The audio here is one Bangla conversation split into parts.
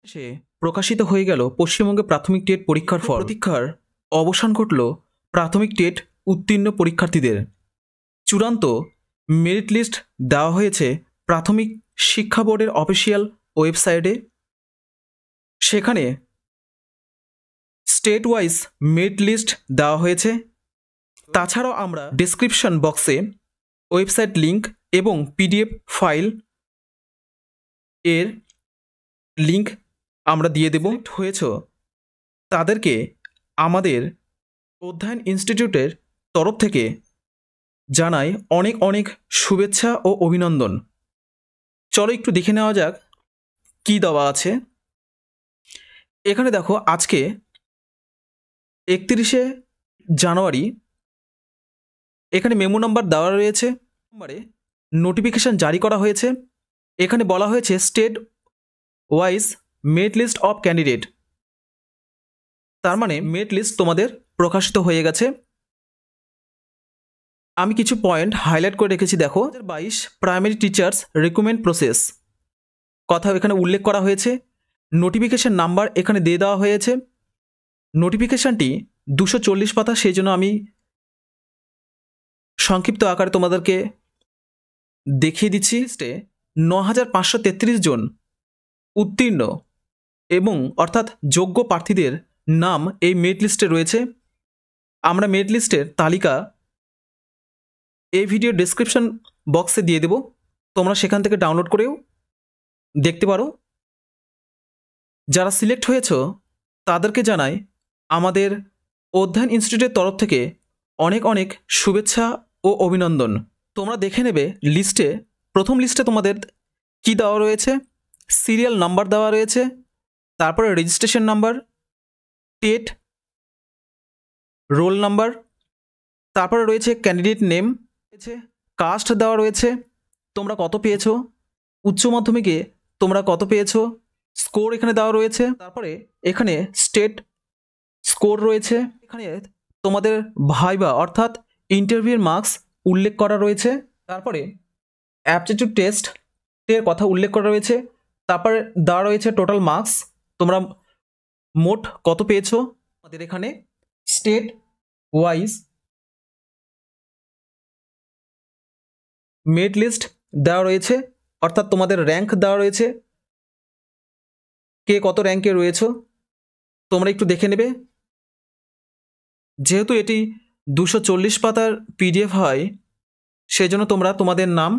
সে প্রকাশিত হয়ে গেল পশ্চিমবঙ্গে প্রাথমিক টেট পরীক্ষার ফল। প্রতীক্ষার অবসান ঘটল প্রাথমিক টেট উত্তীর্ণ পরীক্ষার্থীদের। চূড়ান্ত মেরিট লিস্ট দেওয়া হয়েছে প্রাথমিক শিক্ষা বোর্ডের অফিসিয়াল ওয়েবসাইটে। সেখানে স্টেট ওয়াইজ মেরিট লিস্ট দেওয়া হয়েছে। তাছাড়াও আমরা ডেসক্রিপশন বক্সে ওয়েবসাইট লিঙ্ক এবং পিডিএফ ফাইল এর লিঙ্ক আমরা দিয়ে দেব। হয়েছ তাদেরকে আমাদের অধ্যয়ন ইনস্টিটিউটের তরফ থেকে জানাই অনেক অনেক শুভেচ্ছা ও অভিনন্দন। চলো একটু দেখে নেওয়া যাক কি দেওয়া আছে। এখানে দেখো আজকে 31শে জানুয়ারি এখানে মেমো নাম্বার দেওয়া রয়েছে। নম্বরে নোটিফিকেশান জারি করা হয়েছে। এখানে বলা হয়েছে state wise merit list of candidate, তার মানে মেরিট লিস্ট তোমাদের প্রকাশিত হয়ে গেছে। আমি কিছু পয়েন্ট হাইলাইট করে রেখেছি। দেখো 2022 প্রাইমারি টিচার্স রিক্রুটমেন্ট প্রসেস কথা এখানে উল্লেখ করা হয়েছে। নোটিফিকেশান নাম্বার এখানে দিয়ে দেওয়া হয়েছে। নোটিফিকেশানটি 240 পাতা, সেই জন্য আমি সংক্ষিপ্ত আকারে তোমাদেরকে দেখিয়ে দিচ্ছি। 9533 জন উত্তীর্ণ এবং অর্থাৎ যোগ্য প্রার্থীদের নাম এই মেরিট লিস্টে রয়েছে। আমরা মেরিট লিস্টের তালিকা এই ভিডিও ডেসক্রিপশন বক্সে দিয়ে দেব, তোমরা সেখান থেকে ডাউনলোড করেও দেখতে পারো। যারা সিলেক্ট হয়েছ তাদেরকে জানাই আমাদের অধ্যয়ন ইনস্টিটিউটের তরফ থেকে অনেক অনেক শুভেচ্ছা ও অভিনন্দন। তোমরা দেখে নেবে লিস্টে, প্রথম লিস্টে তোমাদের কি দেওয়া রয়েছে, সিরিয়াল নাম্বার দেওয়া রয়েছে, তারপরে registration number, TET roll number, তারপরে রয়েছে ক্যান্ডিডেট নেম, কাস্ট দেওয়া রয়েছে, তোমরা কত পেয়েছো, উচ্চ মাধ্যমিকে তোমরা কত পেয়েছো, স্কোর এখানে দেওয়া রয়েছে। তারপরে এখানে স্টেট স্কোর রয়েছে। এখানে তোমাদের ভাইবা অর্থাৎ ইন্টারভিউর মার্কস উল্লেখ করা রয়েছে। তারপরে অ্যাপটিটিউড টেস্টের কথা উল্লেখ করা রয়েছে। তারপরে দেওয়া রয়েছে টোটাল মার্কস, তোমরা মোট কত পেয়েছো। আমাদের এখানে স্টেট ওয়াইজ মেরিট লিস্ট দেওয়া রয়েছে, অর্থাৎ তোমাদের র্যাঙ্ক দেওয়া রয়েছে, কে কত র্যাঙ্কে রয়েছো তোমরা একটু দেখে নেবে। যেহেতু এটি 240 পাতার পিডিএফ হয়, সেই জন্য তোমাদের নাম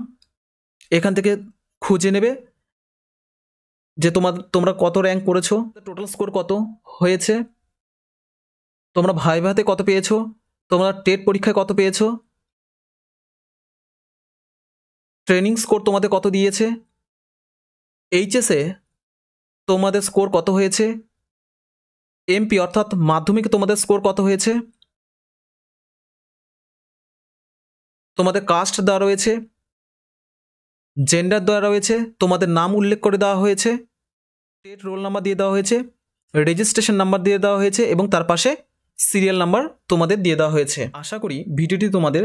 এখান থেকে খুঁজে নেবে যে তোমরা কত র্যাঙ্ক করেছো, টোটাল স্কোর কত হয়েছে, তোমরা ভাইভাতে কত পেয়েছো, তোমরা টেট পরীক্ষায় কত পেয়েছো, ট্রেনিং স্কোর তোমাদের কত দিয়েছে, এইচএসে তোমাদের স্কোর কত হয়েছে, এমপি অর্থাৎ মাধ্যমিকে তোমাদের স্কোর কত হয়েছে, তোমাদের কাস্ট দেওয়া রয়েছে, জেন্ডার দেওয়া রয়েছে, তোমাদের নাম উল্লেখ করে দেওয়া হয়েছে, টেট রোল নাম্বার দিয়ে দেওয়া হয়েছে, রেজিস্ট্রেশন নাম্বার দিয়ে দেওয়া হয়েছে এবং তার পাশে সিরিয়াল নাম্বার তোমাদের দিয়ে দেওয়া হয়েছে। আশা করি ভিডিওটি তোমাদের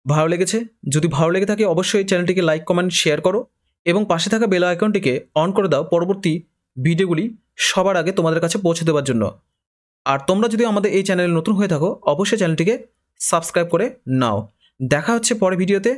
ভালো লেগেছে। যদি ভালো লেগে থাকে অবশ্যই চ্যানেলটিকে লাইক, কমেন্ট, শেয়ার করো এবং পাশে থাকা বেল আইকনটিকে অন করে দাও পরবর্তী ভিডিওগুলি সবার আগে তোমাদের কাছে পৌঁছে দেওয়ার জন্য। আর তোমরা যদি আমাদের এই চ্যানেলে নতুন হয়ে থাকো অবশ্যই চ্যানেলটিকে সাবস্ক্রাইব করে নাও। দেখা হচ্ছে পরের ভিডিওতে।